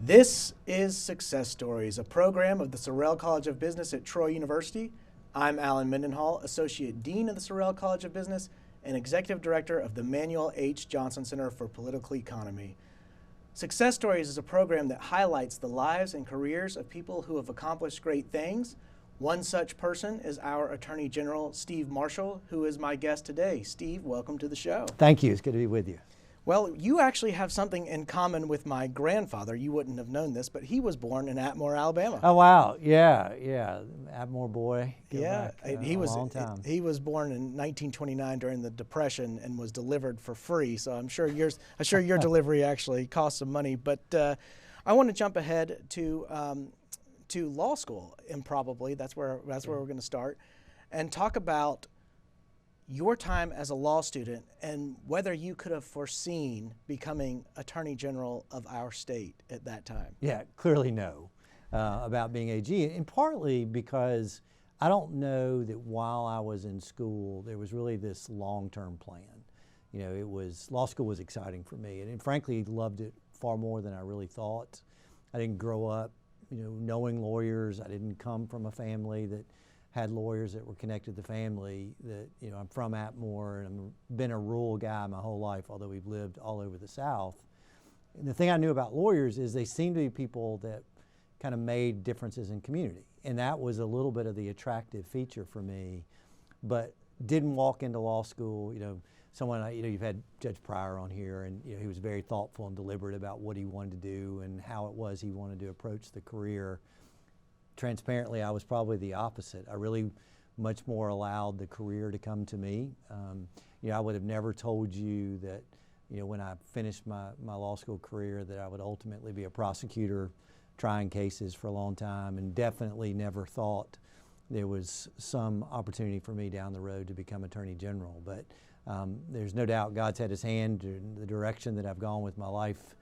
This is Success Stories, a program of the Sorrell College of Business at Troy University. I'm Alan Mendenhall, Associate Dean of the Sorrell College of Business and Executive Director of the Manuel H. Johnson Center for Political Economy. Success Stories is a program that highlights the lives and careers of people who have accomplished great things. One such person is our Attorney General, Steve Marshall, who is my guest today. Steve, welcome to the show. Thank you. It's good to be with you. Well, you actually have something in common with my grandfather. You wouldn't have known this, but he was born in Atmore, Alabama. Oh, wow. Yeah. Atmore boy. He was a long time. He was born in 1929 during the Depression and was delivered for free. So I'm sure your delivery actually cost some money. But I want to jump ahead to law school, improbably. That's where we're going to start, and talk about your time as a law student and whether you could have foreseen becoming Attorney General of our state at that time. Yeah, clearly no about being AG, and partly because I don't know that while I was in school there was really this long-term plan. You know, law school was exciting for me, and frankly loved it far more than I really thought. I didn't grow up, knowing lawyers. I didn't come from a family that had lawyers that were connected to the family. That I'm from Atmore and I've been a rural guy my whole life, although we've lived all over the South. And the thing I knew about lawyers is they seemed to be people that kind of made differences in community, and that was a little bit of the attractive feature for me. But didn't walk into law school. You've had Judge Pryor on here, and he was very thoughtful and deliberate about what he wanted to do and how it was he wanted to approach the career. Transparently, I was probably the opposite. I really much more allowed the career to come to me. I would have never told you that, when I finished my law school career, that I would ultimately be a prosecutor trying cases for a long time, and definitely never thought there was some opportunity for me down the road to become Attorney General. But there's no doubt God's had his hand in the direction that I've gone with my life.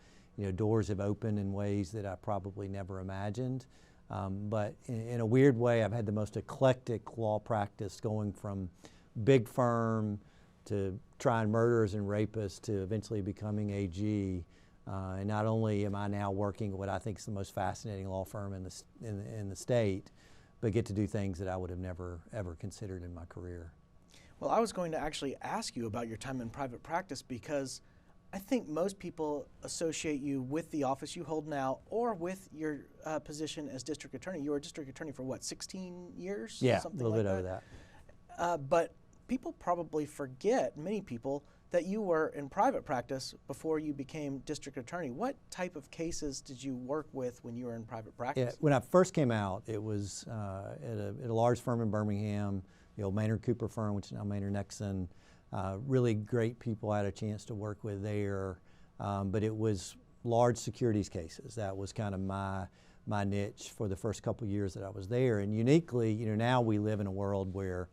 Doors have opened in ways that I probably never imagined. But in a weird way, I've had the most eclectic law practice, going from big firm to trying murderers and rapists to eventually becoming AG. And not only am I now working at what I think is the most fascinating law firm in the state, but get to do things that I would have never, ever considered in my career. Well, I was going to actually ask you about your time in private practice, because I think most people associate you with the office you hold now or with your position as district attorney. You were district attorney for 16 years? Yeah, something a little like bit over that. But people probably forget, many people, that you were in private practice before you became district attorney. What type of cases did you work with when you were in private practice? Yeah, when I first came out, it was at a large firm in Birmingham, the old Maynard Cooper firm, which is now Maynard Nexsen. Really great people I had a chance to work with there, but it was large securities cases. That was kind of my niche for the first couple of years that I was there. And uniquely, now we live in a world where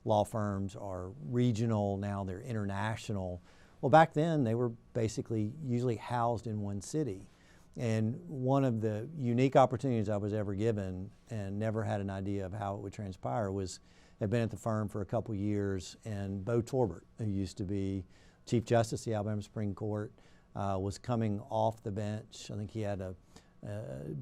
law firms are regional, now they're international. Well, back then they were basically usually housed in one city. And one of the unique opportunities I was ever given, and never had an idea of how it would transpire, was I've been at the firm for a couple years, and Bo Torbert, who used to be Chief Justice of the Alabama Supreme Court, was coming off the bench. I think he had a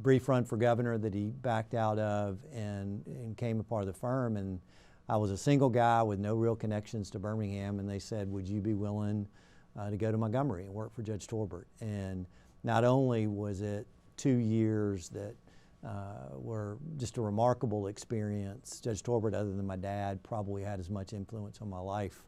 brief run for governor that he backed out of and came a part of the firm. And I was a single guy with no real connections to Birmingham, and they said, would you be willing to go to Montgomery and work for Judge Torbert? And not only was it 2 years that were just a remarkable experience. Judge Torbert, other than my dad, probably had as much influence on my life,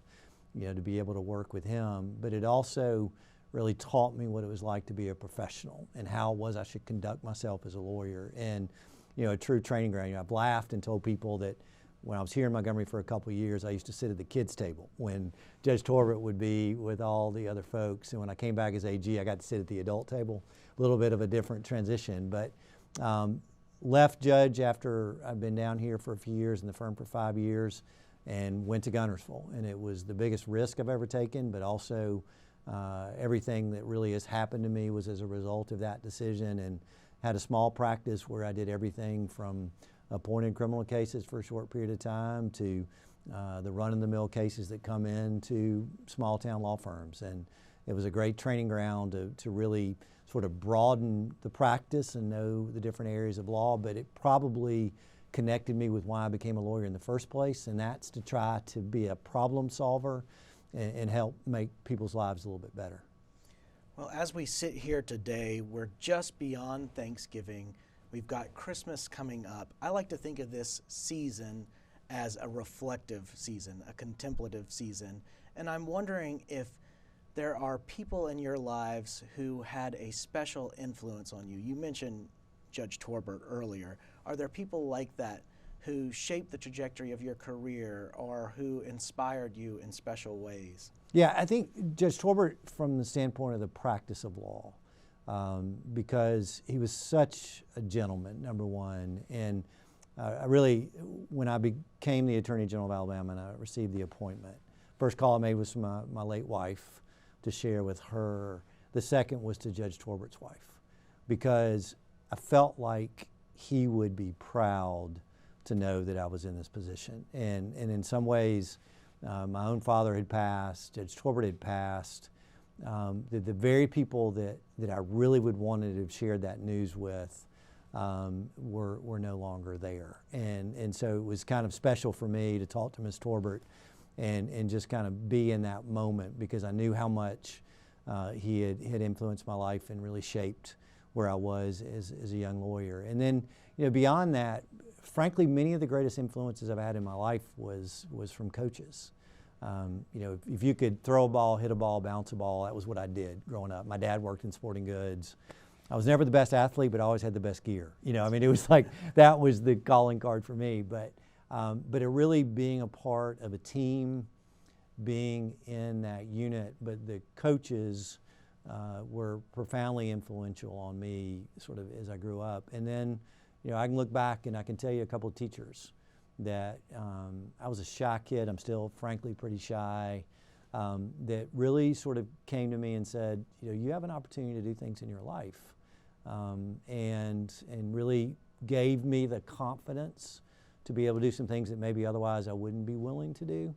to be able to work with him. But it also really taught me what it was like to be a professional and how it was I should conduct myself as a lawyer. And, a true training ground. I've laughed and told people that when I was here in Montgomery for a couple of years, I used to sit at the kids' table when Judge Torbert would be with all the other folks. And when I came back as AG, I got to sit at the adult table. A little bit of a different transition, but left judge after I've been down here for a few years in the firm for 5 years, and went to Guntersville. And it was the biggest risk I've ever taken, but also everything that really has happened to me was as a result of that decision. And had a small practice where I did everything from appointed criminal cases for a short period of time to the run-of-the-mill cases that come in to small town law firms. And it was a great training ground to really sort of broaden the practice and know the different areas of law, but it probably connected me with why I became a lawyer in the first place, and that's to try to be a problem solver and help make people's lives a little bit better. Well, as we sit here today, we're just beyond Thanksgiving. We've got Christmas coming up. I like to think of this season as a reflective season, a contemplative season. And I'm wondering if there are people in your lives who had a special influence on you. You mentioned Judge Torbert earlier. Are there people like that who shaped the trajectory of your career or who inspired you in special ways? Yeah, I think Judge Torbert from the standpoint of the practice of law, because he was such a gentleman, number one, and I really, when I became the Attorney General of Alabama and I received the appointment, first call I made was to my late wife to share with her. The second was to Judge Torbert's wife, because I felt like he would be proud to know that I was in this position. And in some ways, my own father had passed, Judge Torbert had passed. The very people that I really would want to have shared that news with were no longer there. And so it was kind of special for me to talk to Ms. Torbert and just kind of be in that moment, because I knew how much he had influenced my life and really shaped where I was as a young lawyer. And then, beyond that, frankly, many of the greatest influences I've had in my life was from coaches. If you could throw a ball, hit a ball, bounce a ball, that was what I did growing up. My dad worked in sporting goods. I was never the best athlete, but I always had the best gear. It was like that was the calling card for me. But it really being a part of a team, being in that unit, but the coaches were profoundly influential on me sort of as I grew up. And then, I can look back and I can tell you a couple of teachers that I was a shy kid. I'm still, frankly, pretty shy. That really sort of came to me and said, you have an opportunity to do things in your life, and really gave me the confidence to be able to do some things that maybe otherwise I wouldn't be willing to do.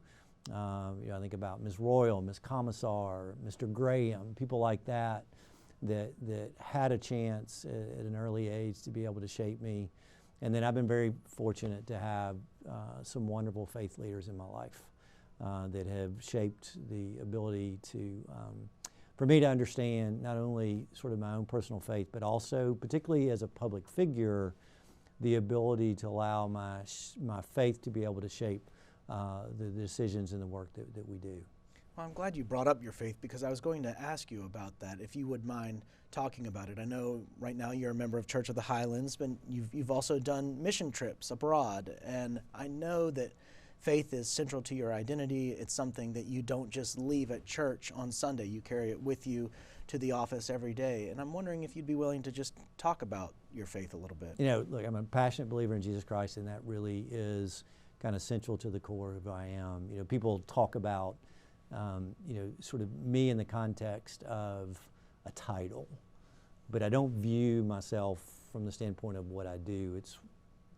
I think about Ms. Royal, Ms. Commissar, Mr. Graham, people like that had a chance at an early age to be able to shape me. And then I've been very fortunate to have some wonderful faith leaders in my life that have shaped the ability for me to understand not only sort of my own personal faith, but also, particularly as a public figure, the ability to allow my faith to be able to shape the decisions and the work that we do. Well, I'm glad you brought up your faith, because I was going to ask you about that, if you would mind talking about it. I know right now you're a member of Church of the Highlands, but you've also done mission trips abroad, and I know that faith is central to your identity. It's something that you don't just leave at church on Sunday. You carry it with you to the office every day, and I'm wondering if you'd be willing to just talk about your faith a little bit. Look, I'm a passionate believer in Jesus Christ, and that really is kind of central to the core of who I am. People talk about sort of me in the context of a title, but I don't view myself from the standpoint of what I do. It's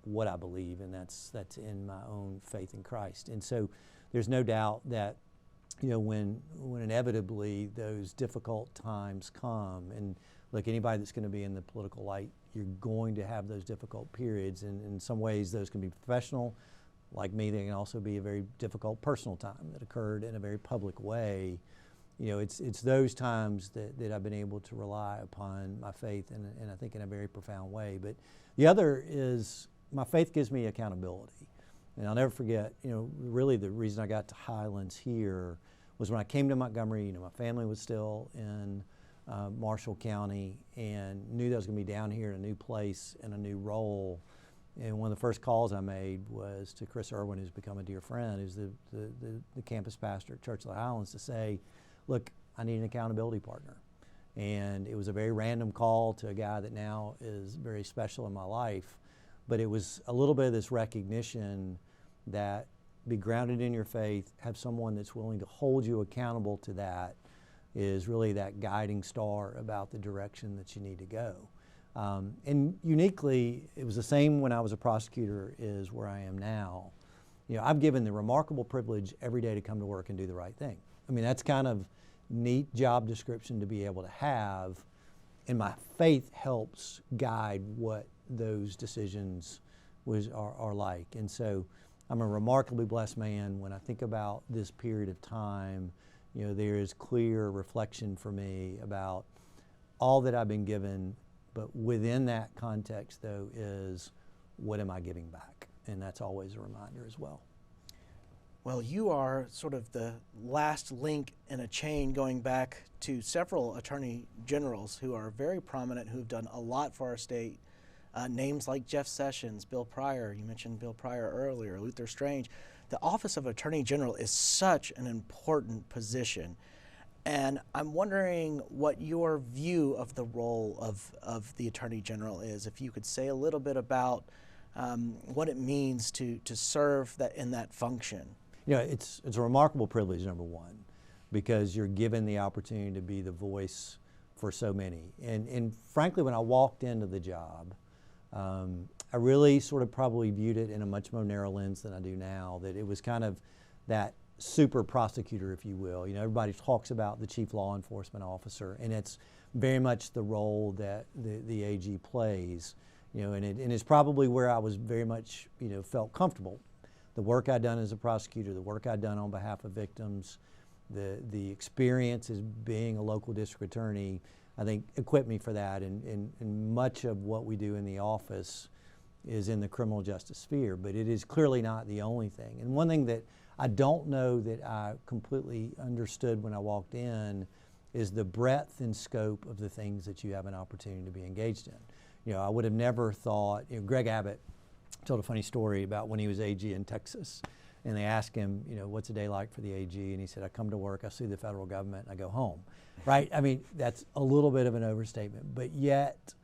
what I believe, and that's in my own faith in Christ. And so there's no doubt that when inevitably those difficult times come, and look, anybody that's going to be in the political light, you're going to have those difficult periods, and in some ways those can be professional. Like me, they can also be a very difficult personal time that occurred in a very public way. It's those times that I've been able to rely upon my faith, and I think in a very profound way. But the other is my faith gives me accountability. And I'll never forget, really the reason I got to Highlands here was when I came to Montgomery, my family was still in Marshall County, and knew that I was going to be down here in a new place and a new role. And one of the first calls I made was to Chris Irwin, who's become a dear friend, who's the campus pastor at Church of the Highlands, to say, look, I need an accountability partner. And it was a very random call to a guy that now is very special in my life. But it was a little bit of this recognition that be grounded in your faith, have someone that's willing to hold you accountable to that, is really that guiding star about the direction that you need to go. And uniquely, it was the same when I was a prosecutor as where I am now. I'm given the remarkable privilege every day to come to work and do the right thing. I mean, that's kind of neat job description to be able to have. and my faith helps guide what those decisions are like. And so I'm a remarkably blessed man. When I think about this period of time, there is clear reflection for me about all that I've been given, but within that context, though, is what am I giving back? And that's always a reminder as well. Well, you are sort of the last link in a chain going back to several attorney generals who are very prominent, who've done a lot for our state. Names like Jeff Sessions, Bill Pryor, you mentioned Bill Pryor earlier, Luther Strange. The office of Attorney General is such an important position. And I'm wondering what your view of the role of the Attorney General is. If you could say a little bit about what it means to serve in that function. It's a remarkable privilege, number one, because you're given the opportunity to be the voice for so many. And frankly, when I walked into the job, I really sort of probably viewed it in a much more narrow lens than I do now, that it was kind of that super prosecutor, if you will. Everybody talks about the chief law enforcement officer, and it's very much the role that the AG plays, and it's probably where I was very much, felt comfortable. The work I'd done as a prosecutor, the work I'd done on behalf of victims, the experience as being a local district attorney, I think equipped me for that. And much of what we do in the office is in the criminal justice sphere, but it is clearly not the only thing. And one thing that I don't know that I completely understood when I walked in is the breadth and scope of the things that you have an opportunity to be engaged in. I would have never thought, Greg Abbott told a funny story about when he was AG in Texas, and they asked him, what's a day like for the AG? And he said, I come to work, I sue the federal government, and I go home, right? I mean, that's a little bit of an overstatement, but yet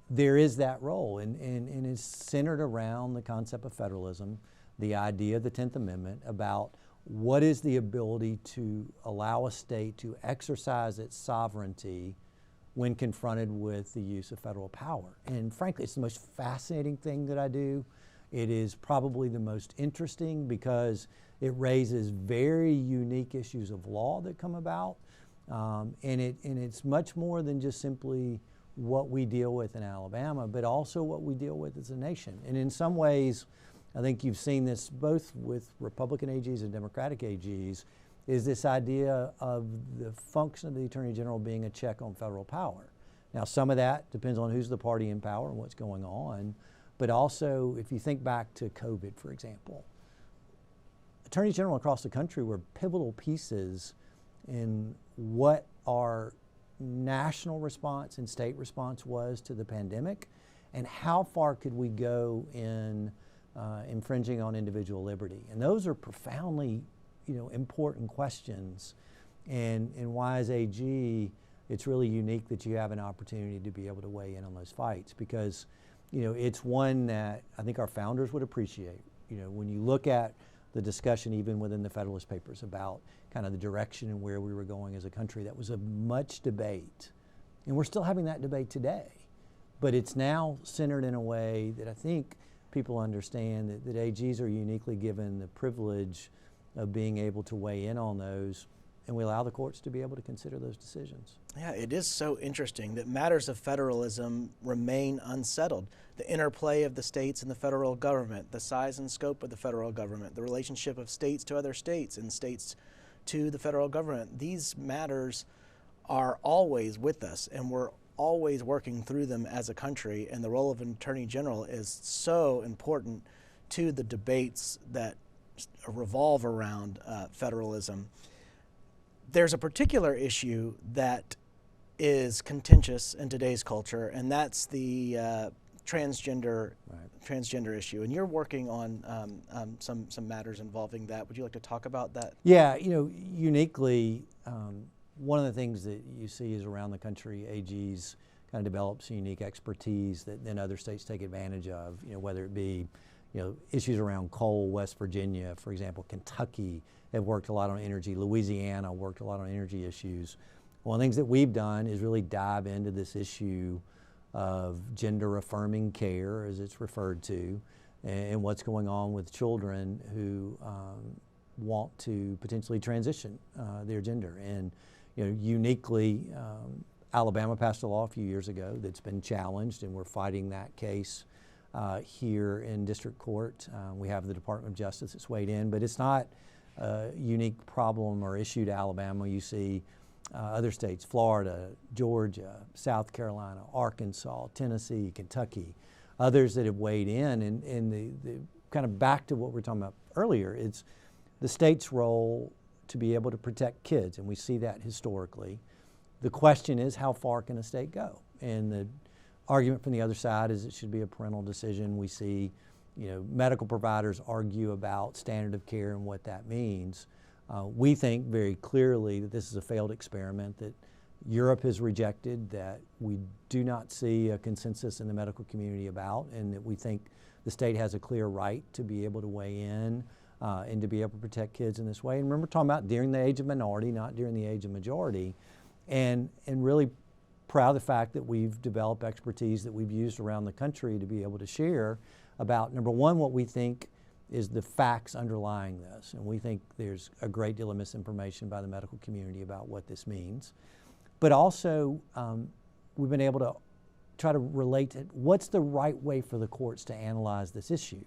there is that role, and it's centered around the concept of federalism, the idea of the 10th Amendment about what is the ability to allow a state to exercise its sovereignty when confronted with the use of federal power. And frankly, it's the most fascinating thing that I do. It is probably the most interesting because it raises very unique issues of law that come about. And it's much more than just simply what we deal with in Alabama, but also what we deal with as a nation. And in some ways, I think you've seen this both with Republican AGs and Democratic AGs, is this idea of the function of the Attorney General being a check on federal power. Now, some of that depends on who's the party in power and what's going on, but also if you think back to COVID, for example, Attorney General across the country were pivotal pieces in what our national response and state response was to the pandemic, and how far could we go in infringing on individual liberty. And those are profoundly important questions, and why as AG it's really unique that you have an opportunity to be able to weigh in on those fights, because it's one that I think our founders would appreciate. When you look at the discussion even within the Federalist Papers about kind of the direction and where we were going as a country, that was of much debate, and we're still having that debate today, but it's now centered in a way that I think people understand that AGs are uniquely given the privilege of being able to weigh in on those, and we allow the courts to be able to consider those decisions. Yeah, it is so interesting that matters of federalism remain unsettled. The interplay of the states and the federal government, the size and scope of the federal government, the relationship of states to other states and states to the federal government. These matters are always with us, and we're always working through them as a country, and the role of an Attorney General is so important to the debates that revolve around federalism. There's a particular issue that is contentious in today's culture, and that's the transgender issue. And you're working on some matters involving that. Would you like to talk about that? Yeah, uniquely, one of the things that you see is around the country, AGs kind of develop some unique expertise that then other states take advantage of, whether it be issues around coal. West Virginia, for example, Kentucky have worked a lot on energy. Louisiana worked a lot on energy issues. One of the things that we've done is really dive into this issue of gender affirming care, as it's referred to, and what's going on with children who want to potentially transition their gender. And uniquely, Alabama passed a law a few years ago that's been challenged, and we're fighting that case here in district court. We have the Department of Justice that's weighed in, but it's not a unique problem or issue to Alabama. You see other states, Florida, Georgia, South Carolina, Arkansas, Tennessee, Kentucky, others that have weighed in. And the kind of back to what we were talking about earlier, it's the state's role to be able to protect kids, and we see that historically. The question is, how far can a state go? And the argument from the other side is it should be a parental decision. We see, medical providers argue about standard of care and what that means. We think very clearly that this is a failed experiment that Europe has rejected, that we do not see a consensus in the medical community about, and that we think the state has a clear right to be able to weigh in and to be able to protect kids in this way. And remember, talking about during the age of minority, not during the age of majority, and really proud of the fact that we've developed expertise that we've used around the country to be able to share about, number one, what we think is the facts underlying this. And we think there's a great deal of misinformation by the medical community about what this means. But also, we've been able to try to relate to what's the right way for the courts to analyze this issue.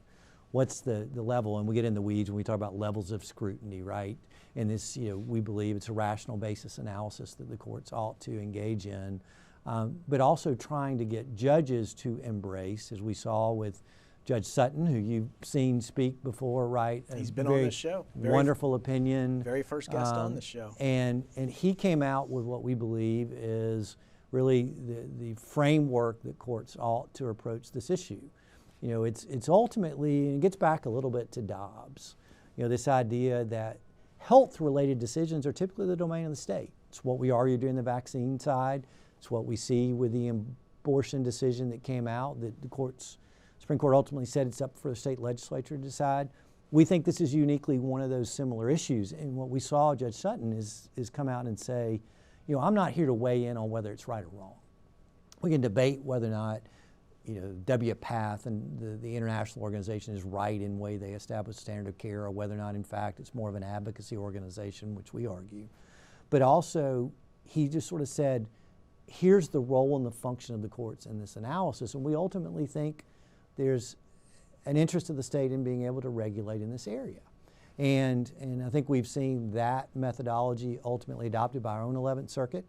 What's the level, and we get in the weeds when we talk about levels of scrutiny, right? And this, we believe it's a rational basis analysis that the courts ought to engage in, but also trying to get judges to embrace, as we saw with Judge Sutton, who you've seen speak before, right? He's been on this show. Wonderful opinion. Very first guest on this show. And he came out with what we believe is really the framework that courts ought to approach this issue. It's ultimately, and it gets back a little bit to Dobbs, this idea that health-related decisions are typically the domain of the state. It's what we argue during the vaccine side. It's what we see with the abortion decision that came out that the Supreme Court ultimately said it's up for the state legislature to decide. We think this is uniquely one of those similar issues. And what we saw Judge Sutton is come out and say, I'm not here to weigh in on whether it's right or wrong. We can debate whether or not WPATH and the international organization is right in the way they establish standard of care, or whether or not, in fact, it's more of an advocacy organization, which we argue. But also, he just sort of said, here's the role and the function of the courts in this analysis. And we ultimately think there's an interest of the state in being able to regulate in this area. And I think we've seen that methodology ultimately adopted by our own 11th Circuit,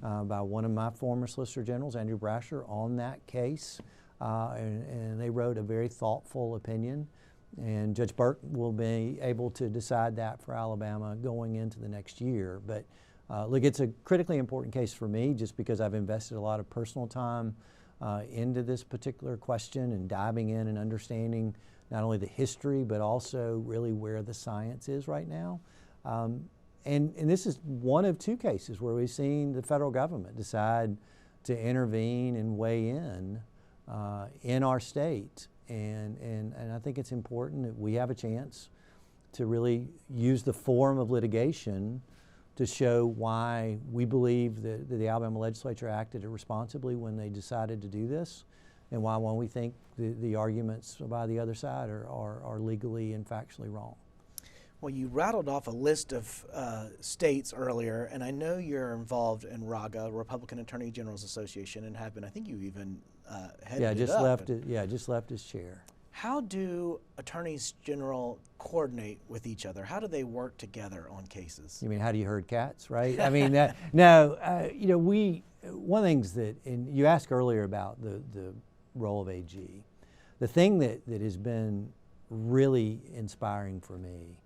by one of my former Solicitor Generals, Andrew Brasher, on that case. And they wrote a very thoughtful opinion. And Judge Burke will be able to decide that for Alabama going into the next year. But look, it's a critically important case for me just because I've invested a lot of personal time into this particular question and diving in and understanding not only the history but also really where the science is right now. And this is one of two cases where we've seen the federal government decide to intervene and weigh in our state. And I think it's important that we have a chance to really use the form of litigation to show why we believe that the Alabama legislature acted responsibly when they decided to do this, and why when we think the arguments by the other side are legally and factually wrong. Well, you rattled off a list of states earlier, and I know you're involved in RAGA, Republican Attorney Generals Association, and have been. I think you even headed it up. Just left his chair. How do attorneys general coordinate with each other? How do they work together on cases? You mean how do you herd cats, right? I mean, one of the things that, and you asked earlier about the role of AG. The thing that has been really inspiring for me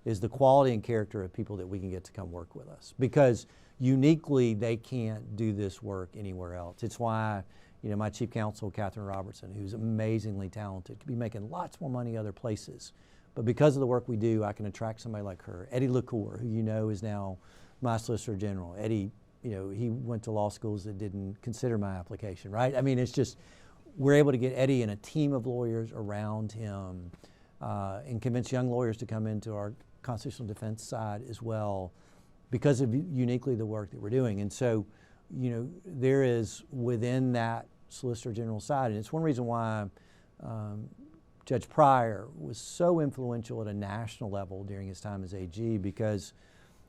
is the quality and character of people that we can get to come work with us, because uniquely they can't do this work anywhere else. It's why my chief counsel, Catherine Robertson, who's amazingly talented, could be making lots more money other places. But because of the work we do, I can attract somebody like her. Eddie LaCour, who is now my Solicitor General. Eddie, he went to law schools that didn't consider my application, right? I mean, it's just, we're able to get Eddie and a team of lawyers around him and convince young lawyers to come into our constitutional defense side as well because of uniquely the work that we're doing. And so, there is within that Solicitor General side, and it's one reason why Judge Pryor was so influential at a national level during his time as AG, because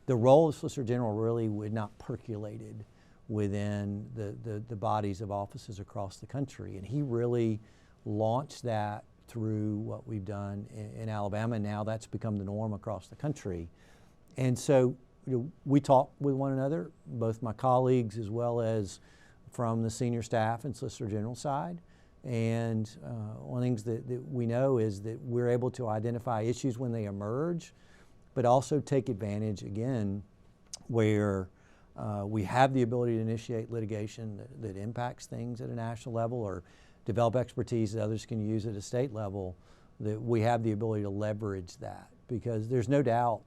the role of Solicitor General really would not percolated within the bodies of offices across the country. And he really launched that through what we've done in Alabama, and now that's become the norm across the country. And so we talk with one another, both my colleagues as well as from the senior staff and Solicitor General side. And one of the things that we know is that we're able to identify issues when they emerge, but also take advantage, again, where we have the ability to initiate litigation that impacts things at a national level or develop expertise that others can use at a state level, that we have the ability to leverage that. Because there's no doubt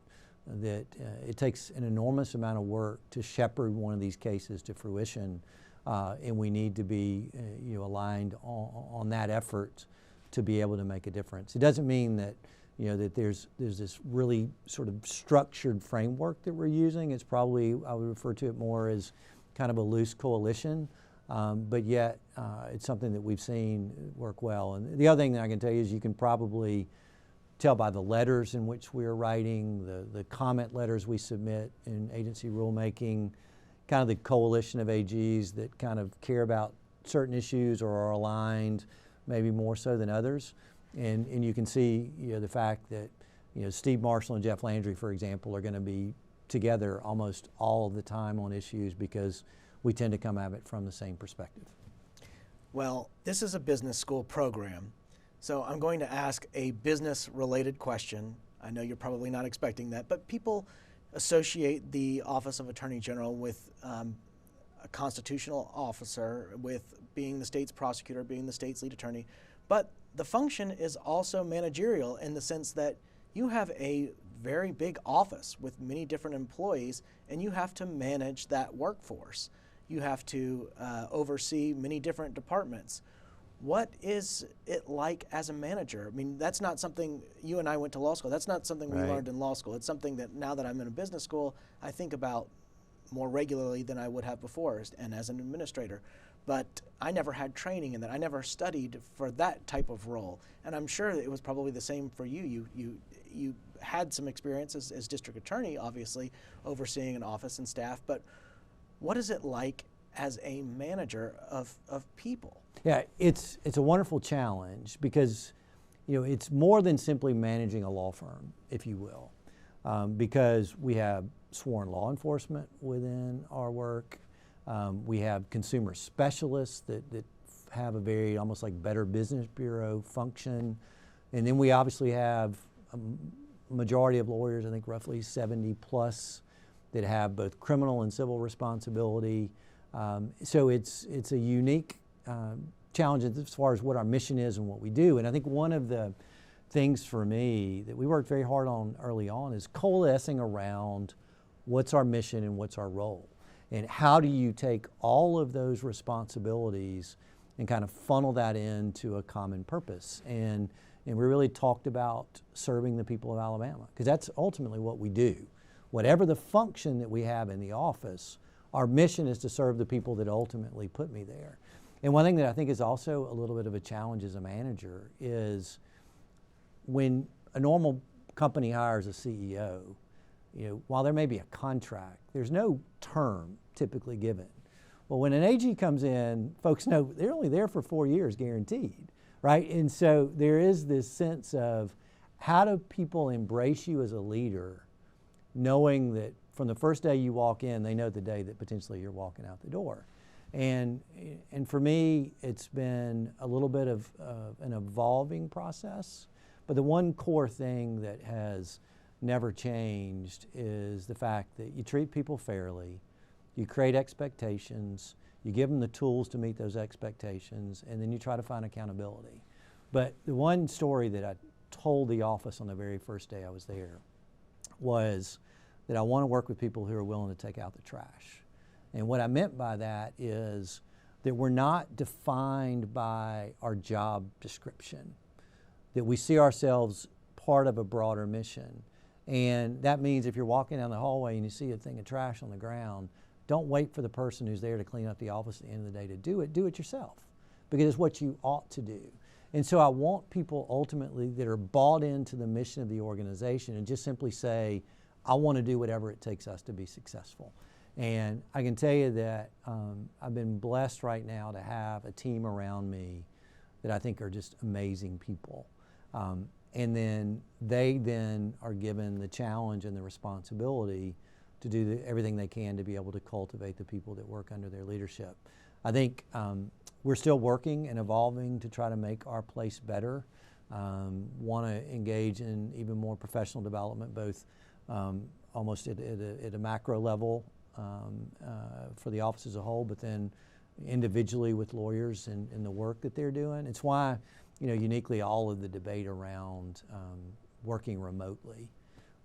that it takes an enormous amount of work to shepherd one of these cases to fruition, and we need to be aligned on that effort to be able to make a difference. It doesn't mean that that there's this really sort of structured framework that we're using. It's probably, I would refer to it more as kind of a loose coalition, but yet it's something that we've seen work well. And the other thing that I can tell you is you can probably tell by the letters in which we are writing, the comment letters we submit in agency rulemaking, kind of the coalition of AGs that kind of care about certain issues or are aligned maybe more so than others. And you can see the fact that Steve Marshall and Jeff Landry, for example, are going to be together almost all of the time on issues because we tend to come at it from the same perspective. Well, this is a business school program, so I'm going to ask a business-related question. I know you're probably not expecting that, but people associate the Office of Attorney General with a constitutional officer, with being the state's prosecutor, being the state's lead attorney, but the function is also managerial in the sense that you have a very big office with many different employees, and you have to manage that workforce. You have to oversee many different departments. What is it like as a manager? I mean, that's not something, you and I went to law school, that's not something we learned in law school. It's something that now that I'm in a business school, I think about more regularly than I would have before, and as an administrator. But I never had training in that. I never studied for that type of role. And I'm sure that it was probably the same for you. You had some experience as district attorney, obviously, overseeing an office and staff. But what is it like as a manager of people? Yeah, it's a wonderful challenge because it's more than simply managing a law firm, if you will, because we have sworn law enforcement within our work. We have consumer specialists that have a very almost like Better Business Bureau function. And then we obviously have a majority of lawyers, I think roughly 70 plus, that have both criminal and civil responsibility. So it's a unique challenge as far as what our mission is and what we do. And I think one of the things for me that we worked very hard on early on is coalescing around what's our mission and what's our role. And how do you take all of those responsibilities and kind of funnel that into a common purpose? And we really talked about serving the people of Alabama, because that's ultimately what we do. Whatever the function that we have in the office, our mission is to serve the people that ultimately put me there. And one thing that I think is also a little bit of a challenge as a manager is when a normal company hires a CEO, while there may be a contract, there's no term typically given. Well, when an AG comes in, folks know they're only there for 4 years guaranteed, right? And so there is this sense of how do people embrace you as a leader, knowing that from the first day you walk in, they know the day that potentially you're walking out the door. And for me, it's been a little bit of an evolving process, but the one core thing that has never changed is the fact that you treat people fairly, you create expectations, you give them the tools to meet those expectations, and then you try to find accountability. But the one story that I told the office on the very first day I was there was that I want to work with people who are willing to take out the trash. And what I meant by that is that we're not defined by our job description, that we see ourselves part of a broader mission. And that means if you're walking down the hallway and you see a thing of trash on the ground, don't wait for the person who's there to clean up the office at the end of the day to do it yourself, because it's what you ought to do. And so I want people ultimately that are bought into the mission of the organization and just simply say, I want to do whatever it takes us to be successful. And I can tell you that I've been blessed right now to have a team around me that I think are just amazing people. And then they then are given the challenge and the responsibility to do everything they can to be able to cultivate the people that work under their leadership. I think we're still working and evolving to try to make our place better. Want to engage in even more professional development, both almost at a macro level for the office as a whole, but then individually with lawyers and the work that they're doing. It's why, uniquely all of the debate around working remotely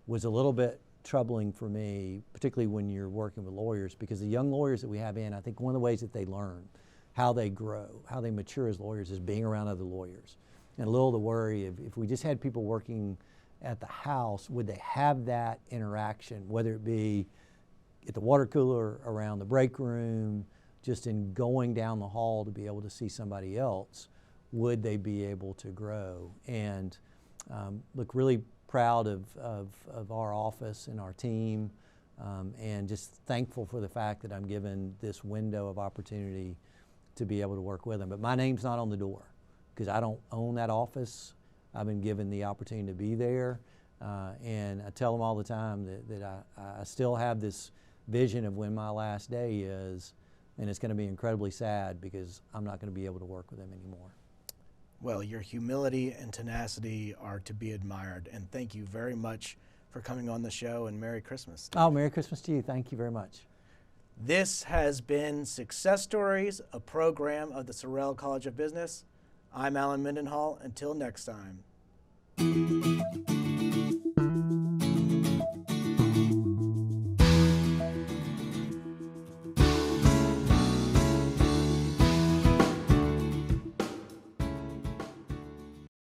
was a little bit troubling for me, particularly when you're working with lawyers, because the young lawyers that we have in, I think one of the ways that they learn, how they grow, how they mature as lawyers is being around other lawyers. And a little the worry if we just had people working at the house, would they have that interaction, whether it be at the water cooler, around the break room, just in going down the hall to be able to see somebody else, would they be able to grow? And look, really proud of our office and our team, and just thankful for the fact that I'm given this window of opportunity to be able to work with them. But my name's not on the door because I don't own that office. I've been given the opportunity to be there, and I tell them all the time that I still have this vision of when my last day is, and it's going to be incredibly sad because I'm not going to be able to work with them anymore. Well, your humility and tenacity are to be admired, and thank you very much for coming on the show, and Merry Christmas. Oh, Merry Christmas to you. Thank you very much. This has been Success Stories, a program of the Sorrell College of Business. I'm Alan Mendenhall. Until next time.